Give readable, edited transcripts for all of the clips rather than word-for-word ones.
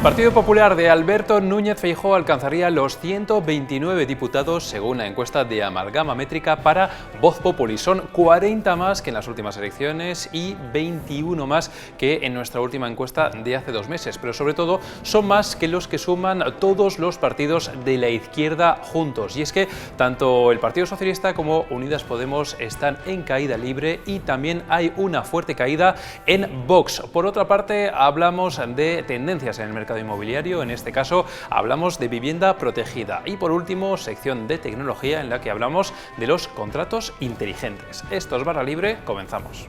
El Partido Popular de Alberto Núñez Feijóo alcanzaría los 129 diputados según la encuesta de Amalgama Métrica para Voz Populi. Son 40 más que en las últimas elecciones y 21 más que en nuestra última encuesta de hace 2 meses. Pero sobre todo son más que los que suman todos los partidos de la izquierda juntos. Y es que tanto el Partido Socialista como Unidas Podemos están en caída libre y también hay una fuerte caída en Vox. Por otra parte, hablamos de tendencias en el mercado inmobiliario, en este caso hablamos de vivienda protegida y por último sección de tecnología en la que hablamos de los contratos inteligentes. Esto es Barra Libre, comenzamos.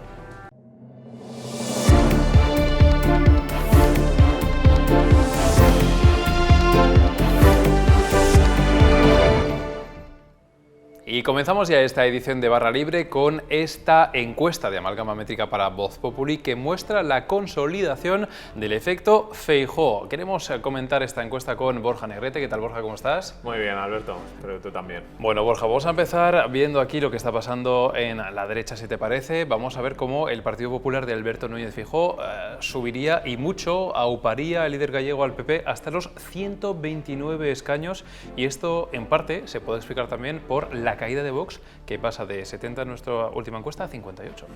Y comenzamos ya esta edición de Barra Libre con esta encuesta de Amalgama Métrica para Voz Populi que muestra la consolidación del efecto Feijóo. Queremos comentar esta encuesta con Borja Negrete. ¿Qué tal, Borja? ¿Cómo estás? Muy bien, Alberto. Espero que tú también. Bueno, Borja, vamos a empezar viendo aquí lo que está pasando en la derecha, si te parece. Vamos a ver cómo el Partido Popular de Alberto Núñez Feijóo subiría y mucho, auparía el líder gallego al PP hasta los 129 escaños y esto en parte se puede explicar también por la caída de Vox, que pasa de 70 en nuestra última encuesta a 58.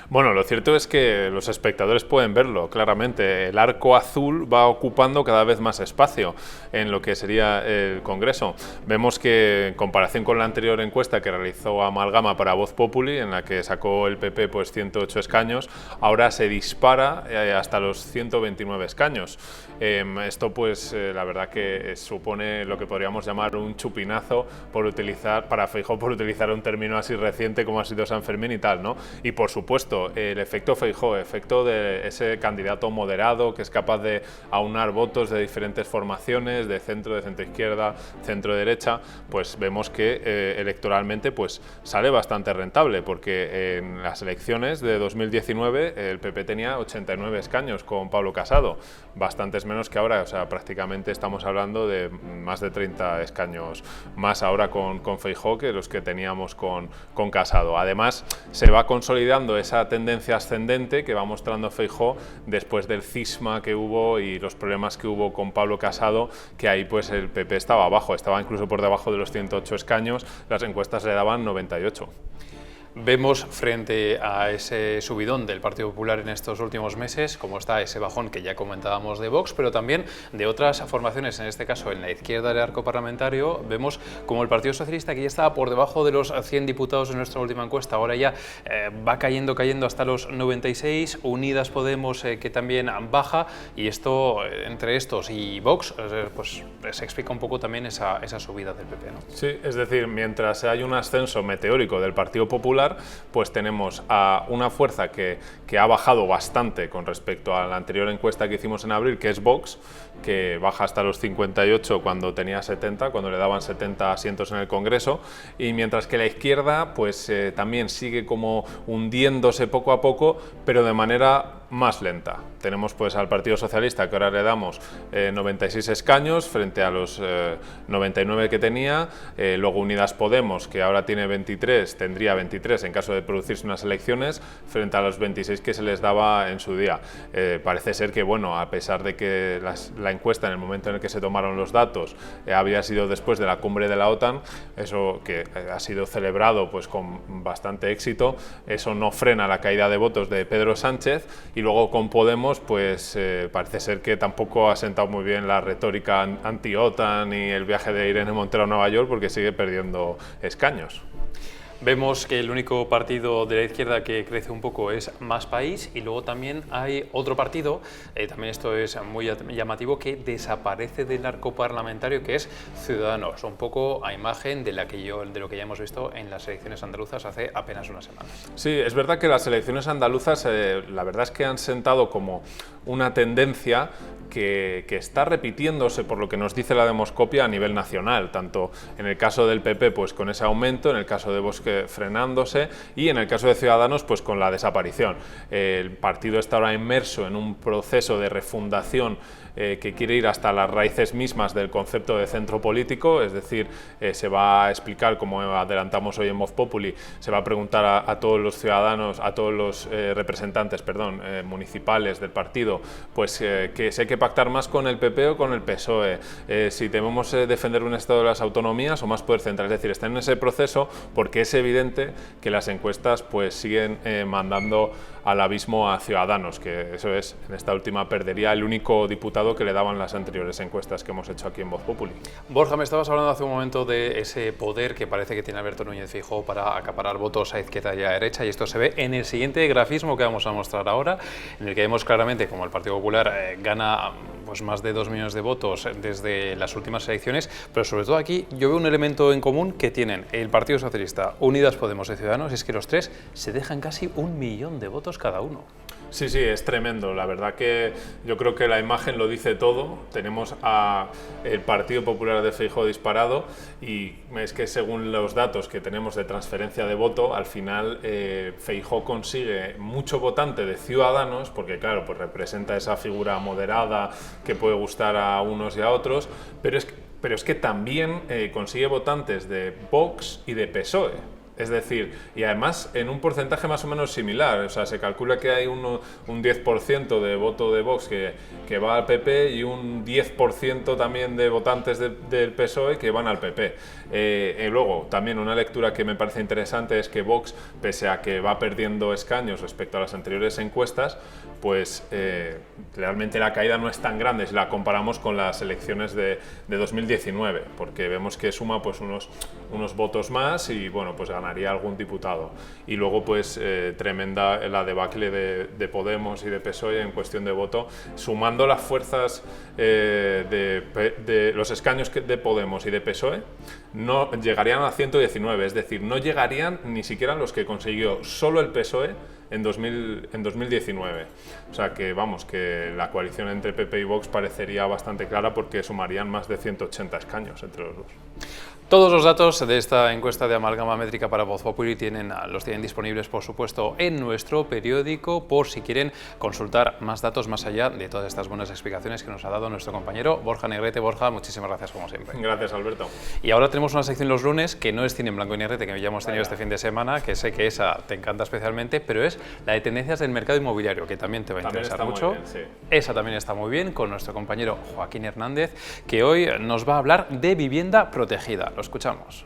Bueno, lo cierto es que los espectadores pueden verlo claramente. El arco azul va ocupando cada vez más espacio en lo que sería el Congreso. Vemos que en comparación con la anterior encuesta que realizó Amalgama para Voz Populi, en la que sacó el PP pues 108 escaños, ahora se dispara hasta los 129 escaños. Esto pues la verdad que supone lo que podríamos llamar un chupinazo para Feijóo, por utilizar un término así reciente como ha sido San Fermín y tal, ¿no? Y por supuesto, el efecto Feijóo, efecto de ese candidato moderado que es capaz de aunar votos de diferentes formaciones, de centro izquierda, centro derecha, pues vemos que electoralmente pues sale bastante rentable, porque en las elecciones de 2019 el PP tenía 89 escaños con Pablo Casado, bastantes menos que ahora, o sea, prácticamente estamos hablando de más de 30 escaños más ahora con Feijóo que los que teníamos con Casado. Además, se va consolidando esa tendencia ascendente que va mostrando Feijóo después del cisma que hubo y los problemas que hubo con Pablo Casado, que ahí pues el PP estaba abajo, estaba incluso por debajo de los 108 escaños, las encuestas le daban 98. Vemos frente a ese subidón del Partido Popular en estos últimos meses cómo está ese bajón que ya comentábamos de Vox, pero también de otras formaciones, en este caso en la izquierda del arco parlamentario. Vemos como el Partido Socialista, que ya estaba por debajo de los 100 diputados en nuestra última encuesta, ahora ya va cayendo hasta los 96, Unidas Podemos que también baja, y esto entre estos y Vox pues se explica un poco también esa subida del PP, ¿no? Sí, es decir, mientras hay un ascenso meteórico del Partido Popular, pues tenemos a una fuerza que ha bajado bastante con respecto a la anterior encuesta que hicimos en abril, que es Vox, que baja hasta los 58 cuando tenía 70, cuando le daban 70 asientos en el Congreso, y mientras que la izquierda pues también sigue como hundiéndose poco a poco, pero de manera más lenta. Tenemos pues al Partido Socialista, que ahora le damos 96 escaños frente a los 99 que tenía, luego Unidas Podemos, que ahora tiene 23, tendría 23 en caso de producirse unas elecciones, frente a los 26 que se les daba en su día. Parece ser que, bueno, a pesar de que la encuesta en el momento en el que se tomaron los datos había sido después de la cumbre de la OTAN, eso que ha sido celebrado pues con bastante éxito, eso no frena la caída de votos de Pedro Sánchez. Y luego con Podemos pues parece ser que tampoco ha sentado muy bien la retórica anti-OTAN y el viaje de Irene Montero a Nueva York, porque sigue perdiendo escaños. Vemos que el único partido de la izquierda que crece un poco es Más País, y luego también hay otro partido, también esto es muy llamativo, que desaparece del arco parlamentario, que es Ciudadanos, un poco a imagen de lo que ya hemos visto en las elecciones andaluzas hace apenas una semana. Sí, es verdad que las elecciones andaluzas la verdad es que han sentado como una tendencia que está repitiéndose por lo que nos dice la demoscopia a nivel nacional, tanto en el caso del PP pues con ese aumento, en el caso de Vox que frenándose, y en el caso de Ciudadanos, pues con la desaparición. El partido está ahora inmerso en un proceso de refundación que quiere ir hasta las raíces mismas del concepto de centro político, es decir, se va a explicar, como adelantamos hoy en Voz Populi, se va a preguntar a todos los ciudadanos, a todos los representantes, municipales del partido, pues que si hay que pactar más con el PP o con el PSOE, si debemos defender un Estado de las autonomías o más poder central, es decir, está en ese proceso porque es evidente que las encuestas pues siguen mandando al abismo a Ciudadanos, que eso es, en esta última perdería el único diputado que le daban las anteriores encuestas que hemos hecho aquí en Voz Populi. Borja, me estabas hablando hace un momento de ese poder que parece que tiene Alberto Núñez Feijóo para acaparar votos a izquierda y a derecha, y esto se ve en el siguiente grafismo que vamos a mostrar ahora, en el que vemos claramente cómo el Partido Popular gana pues más de 2 millones de votos desde las últimas elecciones, pero sobre todo aquí yo veo un elemento en común que tienen el Partido Socialista, Unidas Podemos y Ciudadanos, y es que los tres se dejan casi 1 millón de votos cada uno. Sí, sí, es tremendo. La verdad que yo creo que la imagen lo dice todo. Tenemos a el Partido Popular de Feijóo disparado, y es que según los datos que tenemos de transferencia de voto, al final Feijóo consigue mucho votante de Ciudadanos, porque claro, pues representa esa figura moderada que puede gustar a unos y a otros, pero es que también consigue votantes de Vox y de PSOE. Es decir, y además en un porcentaje más o menos similar, o sea, se calcula que hay un 10% de voto de Vox que va al PP y un 10% también de votantes del PSOE que van al PP. Luego, también una lectura que me parece interesante es que Vox, pese a que va perdiendo escaños respecto a las anteriores encuestas, pues realmente la caída no es tan grande si la comparamos con las elecciones de 2019, porque vemos que suma pues unos votos más y bueno, pues ganaría algún diputado. Y luego pues tremenda la debacle de Podemos y de PSOE en cuestión de voto, sumando las fuerzas de los escaños de Podemos y de PSOE, no llegarían a 119, es decir, no llegarían ni siquiera los que consiguió solo el PSOE en 2019. O sea que vamos, que la coalición entre PP y Vox parecería bastante clara porque sumarían más de 180 escaños entre los dos. Todos los datos de esta encuesta de amalgama métrica para Voz Populi los tienen disponibles, por supuesto, en nuestro periódico, por si quieren consultar más datos más allá de todas estas buenas explicaciones que nos ha dado nuestro compañero Borja Negrete. Borja, muchísimas gracias como siempre. Gracias, Alberto. Y ahora tenemos una sección los lunes que no es cine en blanco y negrete, que ya hemos tenido este fin de semana, que sé que esa te encanta especialmente, pero es la de tendencias del mercado inmobiliario, que también te va a interesar mucho. Bien, sí. Esa también está muy bien, con nuestro compañero Joaquín Hernández, que hoy nos va a hablar de vivienda protegida. Lo escuchamos.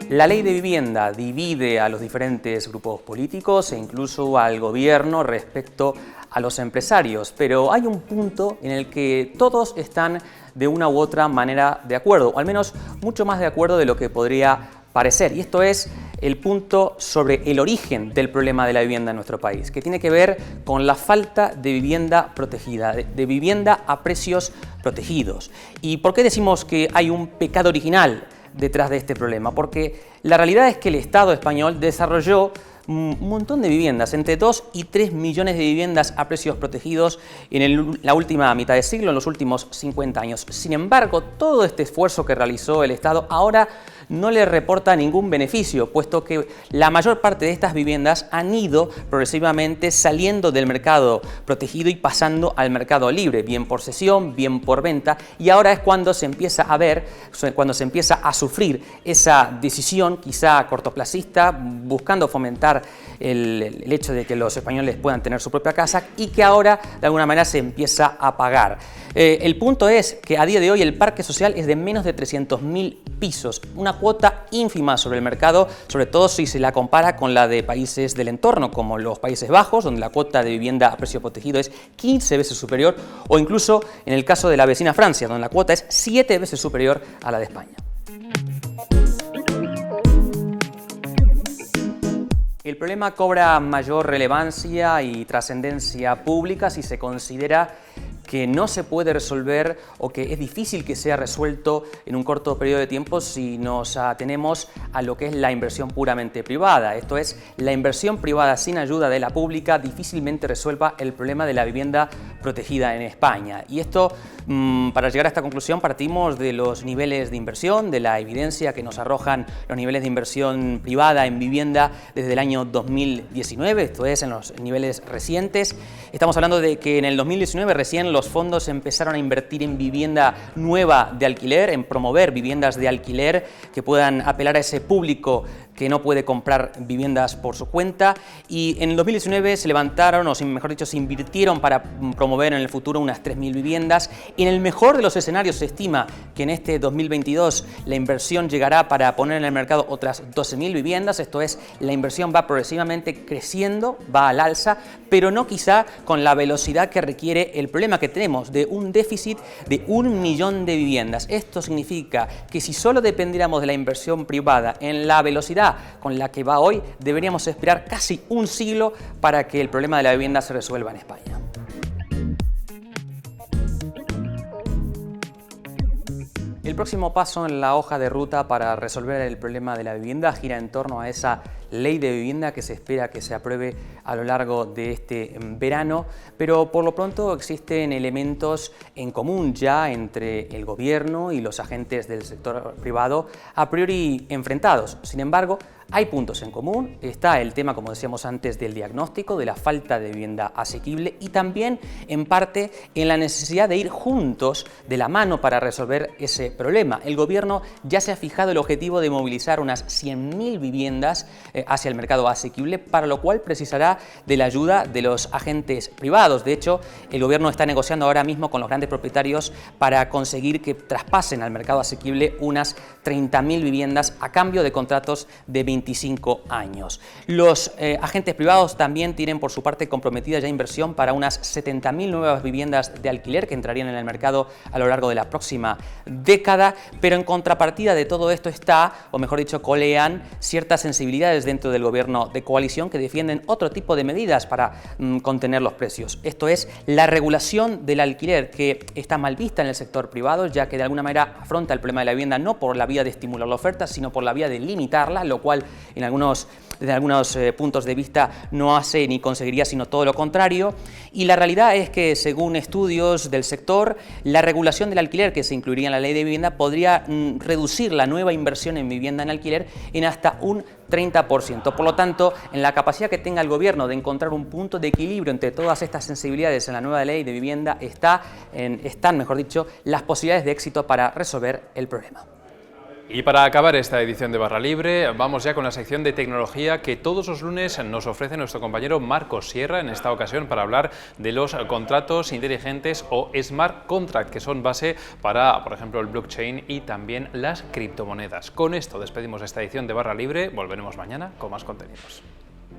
La ley de vivienda divide a los diferentes grupos políticos e incluso al gobierno respecto a los empresarios, pero hay un punto en el que todos están de una u otra manera de acuerdo, o al menos mucho más de acuerdo de lo que podría parecer, y esto es el punto sobre el origen del problema de la vivienda en nuestro país, que tiene que ver con la falta de vivienda protegida, de vivienda a precios protegidos. ¿Y por qué decimos que hay un pecado original detrás de este problema? Porque la realidad es que el Estado español desarrolló un montón de viviendas, entre 2 y 3 millones de viviendas a precios protegidos en la última mitad de siglo, en los últimos 50 años. Sin embargo, todo este esfuerzo que realizó el Estado ahora no le reporta ningún beneficio, puesto que la mayor parte de estas viviendas han ido progresivamente saliendo del mercado protegido y pasando al mercado libre, bien por cesión, bien por venta, y ahora es cuando se empieza a ver, cuando se empieza a sufrir esa decisión quizá cortoplacista, buscando fomentar el hecho de que los españoles puedan tener su propia casa y que ahora de alguna manera se empieza a pagar. El punto es que a día de hoy el parque social es de menos de 300.000 pisos, una cuota ínfima sobre el mercado, sobre todo si se la compara con la de países del entorno, como los Países Bajos, donde la cuota de vivienda a precio protegido es 15 veces superior, o incluso en el caso de la vecina Francia, donde la cuota es 7 veces superior a la de España. El problema cobra mayor relevancia y trascendencia pública si se considera que no se puede resolver o que es difícil que sea resuelto en un corto periodo de tiempo si nos atenemos a lo que es la inversión puramente privada. Esto es, la inversión privada sin ayuda de la pública difícilmente resuelva el problema de la vivienda protegida en España. Y esto, para llegar a esta conclusión, partimos de los niveles de inversión, de la evidencia que nos arrojan los niveles de inversión privada en vivienda desde el año 2019, esto es, en los niveles recientes. Estamos hablando de que en el 2019 recién los fondos empezaron a invertir en vivienda nueva de alquiler, en promover viviendas de alquiler que puedan apelar a ese público que no puede comprar viviendas por su cuenta, y en el 2019 se levantaron, o mejor dicho, se invirtieron para promover en el futuro unas 3.000 viviendas, y en el mejor de los escenarios se estima que en este 2022 la inversión llegará para poner en el mercado otras 12.000 viviendas, esto es, la inversión va progresivamente creciendo, va al alza, pero no quizá con la velocidad que requiere el problema que tenemos de un déficit de 1 millón de viviendas. Esto significa que si solo dependiéramos de la inversión privada en la velocidad con la que va hoy, deberíamos esperar casi un siglo para que el problema de la vivienda se resuelva en España. El próximo paso en la hoja de ruta para resolver el problema de la vivienda gira en torno a esa ley de vivienda que se espera que se apruebe a lo largo de este verano, pero por lo pronto existen elementos en común ya entre el gobierno y los agentes del sector privado a priori enfrentados. Sin embargo, hay puntos en común. Está el tema, como decíamos antes, del diagnóstico, de la falta de vivienda asequible y también, en parte, en la necesidad de ir juntos de la mano para resolver ese problema. El gobierno ya se ha fijado el objetivo de movilizar unas 100.000 viviendas hacia el mercado asequible, para lo cual precisará de la ayuda de los agentes privados. De hecho, el gobierno está negociando ahora mismo con los grandes propietarios para conseguir que traspasen al mercado asequible unas 30.000 viviendas a cambio de contratos de 25 años. Los agentes privados también tienen por su parte comprometida ya inversión para unas 70.000 nuevas viviendas de alquiler que entrarían en el mercado a lo largo de la próxima década, pero en contrapartida de todo esto está, o mejor dicho, colean ciertas sensibilidades dentro del gobierno de coalición que defienden otro tipo de medidas para contener los precios. Esto es, la regulación del alquiler, que está mal vista en el sector privado, ya que de alguna manera afronta el problema de la vivienda no por la vía de estimular la oferta, sino por la vía de limitarla, lo cual desde algunos puntos de vista no hace ni conseguiría sino todo lo contrario. Y la realidad es que, según estudios del sector, la regulación del alquiler que se incluiría en la ley de vivienda podría reducir la nueva inversión en vivienda en alquiler en hasta un 30%. Por lo tanto, en la capacidad que tenga el gobierno de encontrar un punto de equilibrio entre todas estas sensibilidades en la nueva ley de vivienda están, mejor dicho, las posibilidades de éxito para resolver el problema. Y para acabar esta edición de Barra Libre, vamos ya con la sección de tecnología que todos los lunes nos ofrece nuestro compañero Marcos Sierra, en esta ocasión para hablar de los contratos inteligentes o smart contract, que son base para, por ejemplo, el blockchain y también las criptomonedas. Con esto despedimos esta edición de Barra Libre, volveremos mañana con más contenidos.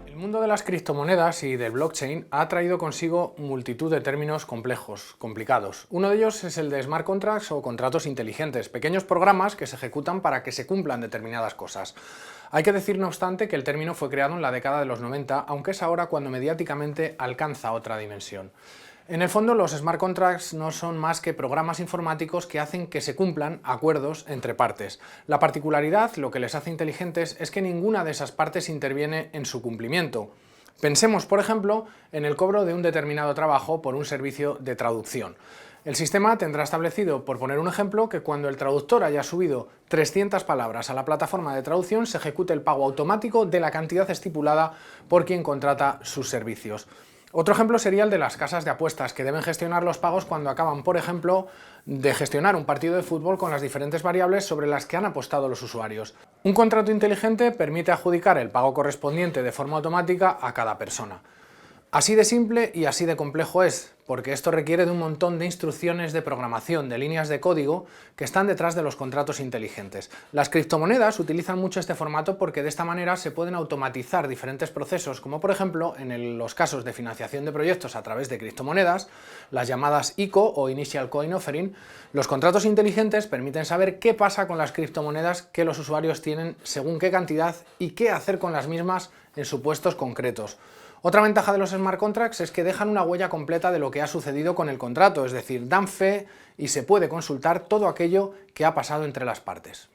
El mundo de las criptomonedas y del blockchain ha traído consigo multitud de términos complejos, complicados. Uno de ellos es el de smart contracts o contratos inteligentes, pequeños programas que se ejecutan para que se cumplan determinadas cosas. Hay que decir, no obstante, que el término fue creado en la década de los 90, aunque es ahora cuando mediáticamente alcanza otra dimensión. En el fondo, los smart contracts no son más que programas informáticos que hacen que se cumplan acuerdos entre partes. La particularidad, lo que les hace inteligentes, es que ninguna de esas partes interviene en su cumplimiento. Pensemos, por ejemplo, en el cobro de un determinado trabajo por un servicio de traducción. El sistema tendrá establecido, por poner un ejemplo, que cuando el traductor haya subido 300 palabras a la plataforma de traducción se ejecute el pago automático de la cantidad estipulada por quien contrata sus servicios. Otro ejemplo sería el de las casas de apuestas, que deben gestionar los pagos cuando acaban, por ejemplo, de gestionar un partido de fútbol con las diferentes variables sobre las que han apostado los usuarios. Un contrato inteligente permite adjudicar el pago correspondiente de forma automática a cada persona. Así de simple y así de complejo es, porque esto requiere de un montón de instrucciones de programación, de líneas de código que están detrás de los contratos inteligentes. Las criptomonedas utilizan mucho este formato porque de esta manera se pueden automatizar diferentes procesos, como por ejemplo en los casos de financiación de proyectos a través de criptomonedas, las llamadas ICO o Initial Coin Offering. Los contratos inteligentes permiten saber qué pasa con las criptomonedas que los usuarios tienen según qué cantidad y qué hacer con las mismas en supuestos concretos. Otra ventaja de los smart contracts es que dejan una huella completa de lo que ha sucedido con el contrato, es decir, dan fe y se puede consultar todo aquello que ha pasado entre las partes.